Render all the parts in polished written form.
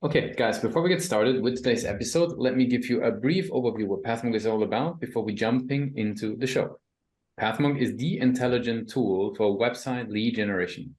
Okay, guys, before we get started with today's episode, let me give you a brief overview what PathMonk is all about before we jumping into the show. PathMonk is the intelligent tool for website lead generation.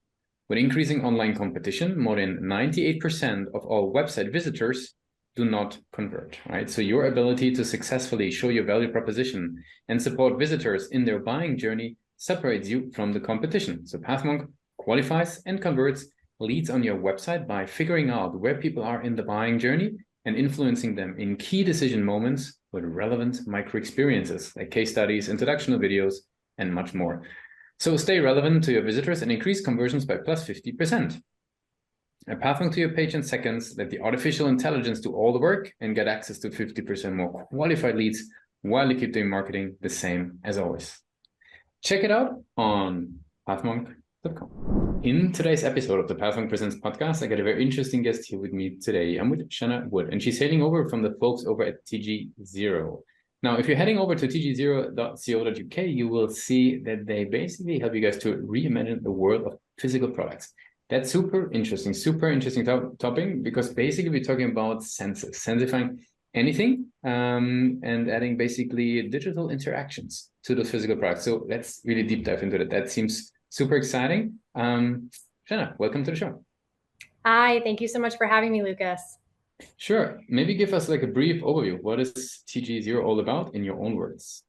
With increasing online competition, more than 98% of all website visitors do not convert, right? So your ability to successfully show your value proposition and support visitors in their buying journey separates you from the competition. So PathMonk qualifies and converts leads on your website by figuring out where people are in the buying journey and influencing them in key decision moments with relevant micro experiences like case studies, introductional videos, and much more. So stay relevant to your visitors and increase conversions by plus 50%. PathMonk to your page in seconds, let the artificial intelligence do all the work and get access to 50% more qualified leads while you keep doing marketing the same as always. Check it out on pathmonk.com. In today's episode of the PathMonk Presents podcast, I got a very interesting guest here with me today. I'm with Shanna Wood, and she's hailing over from the folks over at TG0. Now, if you're heading over to tg0.co.uk, you will see that they basically help you guys to reimagine the world of physical products. That's super interesting topic, because basically we're talking about sensifying anything and adding basically digital interactions to those physical products. So let's really deep dive into that. That seems super exciting. Shanna, welcome to the show. Hi, thank you so much for having me, Lucas. Sure. Maybe give us like a brief overview. What is TG0 all about in your own words?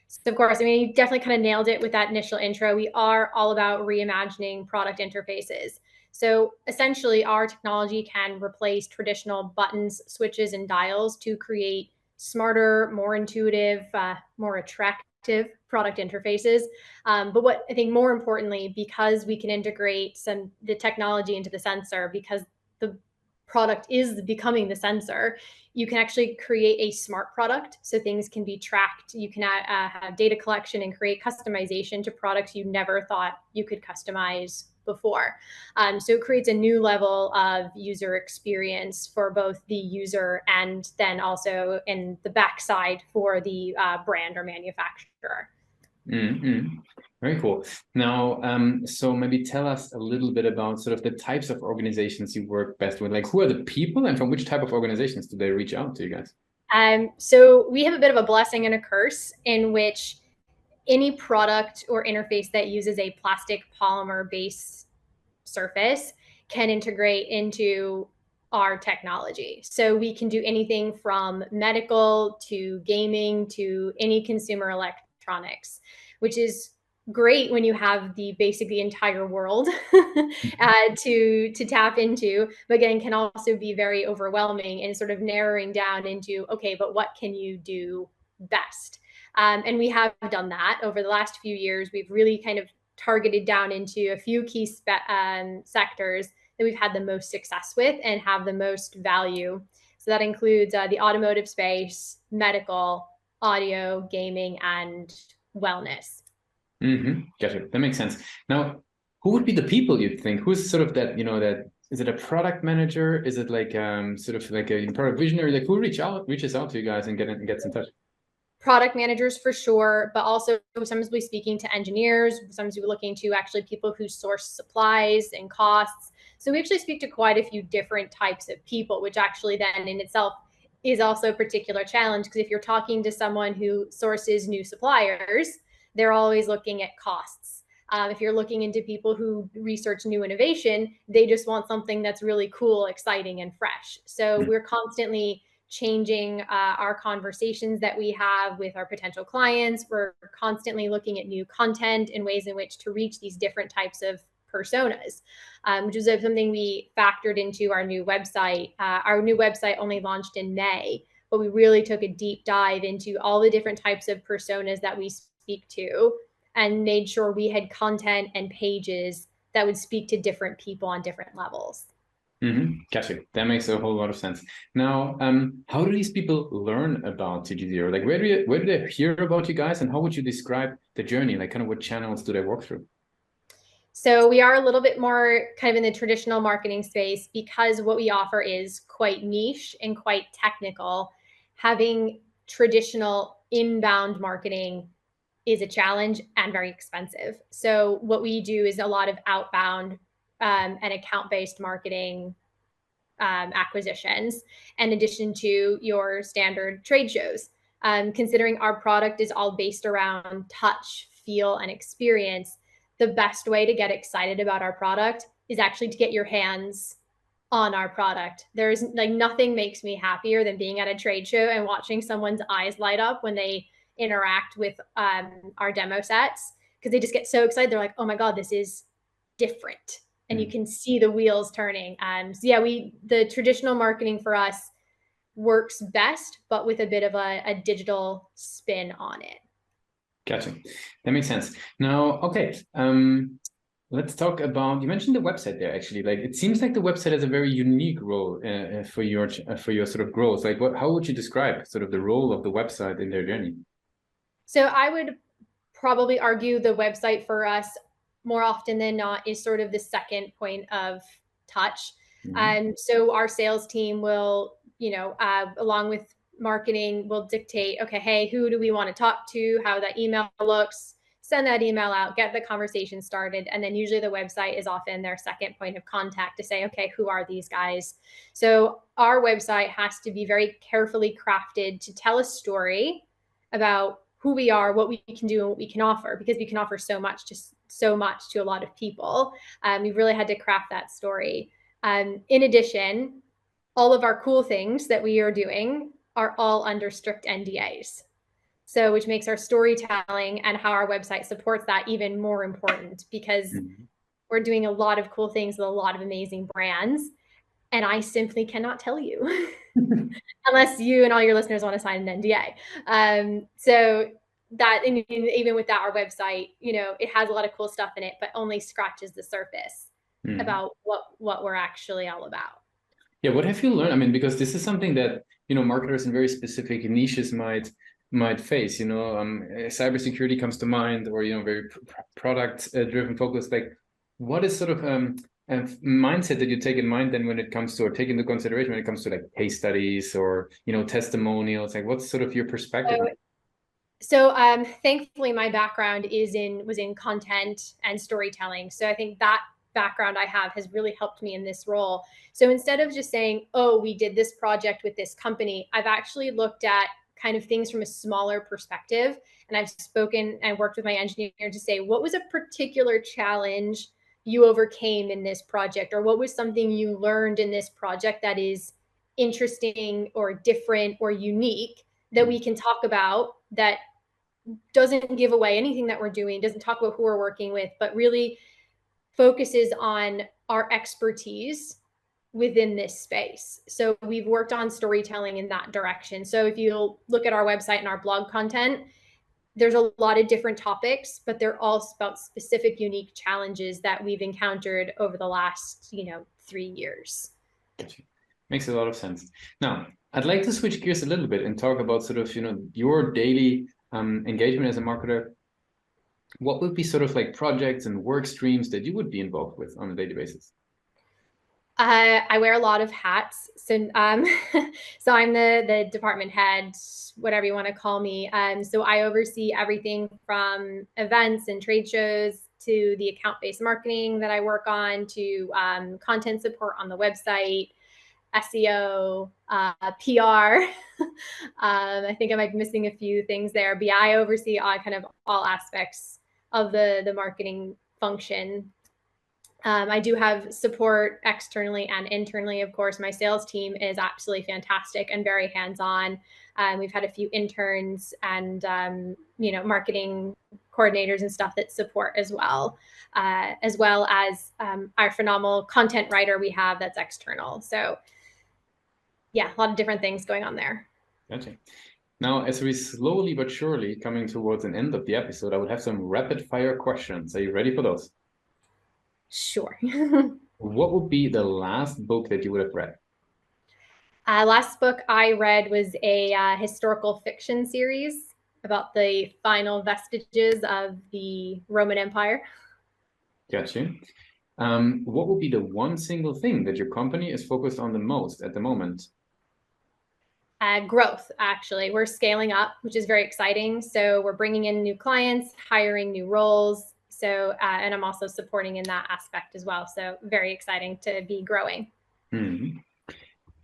So of course, I mean, you definitely kind of nailed it with that initial intro. We are all about reimagining product interfaces. So essentially, our technology can replace traditional buttons, switches, and dials to create smarter, more intuitive, more attractive product interfaces. But what I think more importantly, because we can integrate the technology into the sensor, because the product is becoming the sensor, you can actually create a smart product. So things can be tracked. You can have data collection and create customization to products you never thought you could customize before. So it creates a new level of user experience for both the user and then also in the backside for the brand or manufacturer. Mm-hmm. Very cool. Now, so maybe tell us a little bit about sort of the types of organizations you work best with. Like, who are the people and from which type of organizations do they reach out to you guys? So we have a bit of a blessing and a curse in which any product or interface that uses a plastic polymer based surface can integrate into our technology. So we can do anything from medical to gaming to any consumer electronics, which is great when you have the entire world to tap into, but again can also be very overwhelming in sort of narrowing down into, okay, but what can you do best? And we have done that over the last few years. We've really kind of targeted down into a few key sectors that we've had the most success with and have the most value. So that includes the automotive space, medical, audio, gaming, and wellness. Gotcha. That makes sense. Now, who would be the people you'd think? Who's sort of that, that is it a product manager? Is it like sort of like a product visionary? Like who reaches out to you guys and gets in touch? Product managers for sure, but also sometimes we're speaking to engineers, sometimes we're looking to actually people who source supplies and costs. So we actually speak to quite a few different types of people, which actually then in itself is also a particular challenge, because if you're talking to someone who sources new suppliers, they're always looking at costs. If you're looking into people who research new innovation, they just want something that's really cool, exciting, and fresh. So we're constantly changing our conversations that we have with our potential clients. We're constantly looking at new content and ways in which to reach these different types of personas, which is something we factored into our new website. Our new website only launched in May, but we really took a deep dive into all the different types of personas that we speak to and made sure we had content and pages that would speak to different people on different levels. Gotcha. That makes a whole lot of sense. Now, how do these people learn about TG0? Like, where do they hear about you guys, and how would you describe the journey? Like, kind of what channels do they walk through? So we are a little bit more kind of in the traditional marketing space because what we offer is quite niche and quite technical. Having traditional inbound marketing is a challenge and very expensive. So what we do is a lot of outbound and account-based marketing acquisitions, in addition to your standard trade shows. Considering our product is all based around touch, feel, and experience, the best way to get excited about our product is actually to get your hands on our product. There's like nothing makes me happier than being at a trade show and watching someone's eyes light up when they interact with our demo sets, because they just get so excited. They're like, oh my God, this is different. And you can see the wheels turning. So yeah, the traditional marketing for us works best, but with a bit of a digital spin on it. Gotcha. That makes sense. Now, okay. Let's talk about, you mentioned the website there, actually. Like, it seems like the website has a very unique role for your sort of growth. Like, how would you describe sort of the role of the website in their journey? So I would probably argue the website for us more often than not is sort of the second point of touch. So our sales team will, along with marketing, will dictate, okay, hey, who do we want to talk to, how that email looks, send that email out, get the conversation started. And then usually the website is often their second point of contact to say, okay, who are these guys? So our website has to be very carefully crafted to tell a story about who we are, what we can do, and what we can offer, because we can offer so much to a lot of people. We've really had to craft that story. In addition, all of our cool things that we are doing are all under strict NDAs. So, which makes our storytelling and how our website supports that even more important, because we're doing a lot of cool things with a lot of amazing brands, and I simply cannot tell you unless you and all your listeners want to sign an NDA. So that, even with that, our website, it has a lot of cool stuff in it, but only scratches the surface about what we're actually all about. Yeah, what have you learned? I mean, because this is something that, marketers in very specific niches might face. Cybersecurity comes to mind, or very product driven focus. Like, what is sort of a mindset that you take in mind then when it comes to, or take into consideration when it comes to like case studies or testimonials? Like, what's sort of your perspective? So thankfully, my background was in content and storytelling. So I think that background I have has really helped me in this role. So instead of just saying, oh, we did this project with this company, I've actually looked at kind of things from a smaller perspective. And I've spoken and worked with my engineer to say, what was a particular challenge you overcame in this project? Or what was something you learned in this project that is interesting or different or unique that we can talk about, that doesn't give away anything that we're doing, doesn't talk about who we're working with, but really focuses on our expertise within this space. So we've worked on storytelling in that direction. So if you look at our website and our blog content, there's a lot of different topics, but they're all about specific, unique challenges that we've encountered over the last, 3 years. Makes a lot of sense. Now, I'd like to switch gears a little bit and talk about sort of, your daily engagement as a marketer. What would be sort of like projects and work streams that you would be involved with on a daily basis? I wear a lot of hats. So, so I'm the department head, whatever you want to call me. So I oversee everything from events and trade shows to the account-based marketing that I work on, to content support on the website, SEO, PR. I think I might be missing a few things there, but yeah, I oversee all aspects of the marketing function. I do have support externally and internally. Of course, my sales team is absolutely fantastic and very hands-on. We've had a few interns and, marketing coordinators and stuff that support as well as our phenomenal content writer we have that's external. So yeah, a lot of different things going on there. Gotcha. Now, as we slowly but surely coming towards an end of the episode, I would have some rapid fire questions. Are you ready for those? Sure. What would be the last book that you would have read? Last book I read was a historical fiction series about the final vestiges of the Roman Empire. Gotcha. What would be the one single thing that your company is focused on the most at the moment? Growth, actually. We're scaling up, which is very exciting. So we're bringing in new clients, hiring new roles. So, and I'm also supporting in that aspect as well. So very exciting to be growing.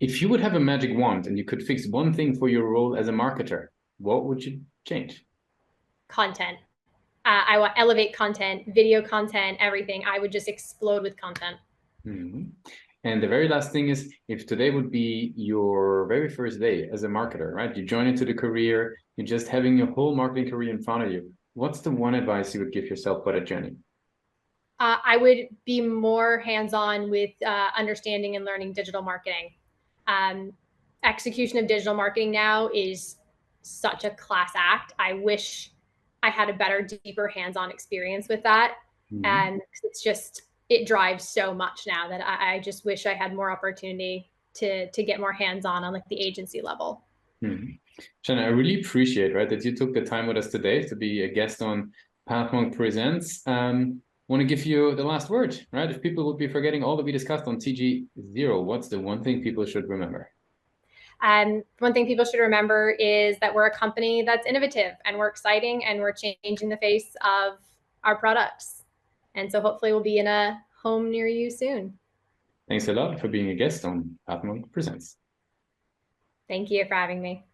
If you would have a magic wand and you could fix one thing for your role as a marketer, what would you change? Content. I want elevate content, video content, everything. I would just explode with content. Mm-hmm. And the very last thing is, if today would be your very first day as a marketer, right? You join into the career, you're just having your whole marketing career in front of you. What's the one advice you would give yourself for that journey? I would be more hands-on with understanding and learning digital marketing. Execution of digital marketing now is such a class act. I wish I had a better, deeper hands-on experience with that. Mm-hmm. And it's just, it drives so much now that I just wish I had more opportunity to get more hands-on like the agency level. Mm-hmm. Shanna, I really appreciate, right, that you took the time with us today to be a guest on Pathmonk Presents. Want to give you the last word, right? If people would be forgetting all that we discussed on TG0, what's the one thing people should remember? One thing people should remember is that we're a company that's innovative and we're exciting and we're changing the face of our products. And so hopefully we'll be in a home near you soon. Thanks a lot for being a guest on Pathmonk Presents. Thank you for having me.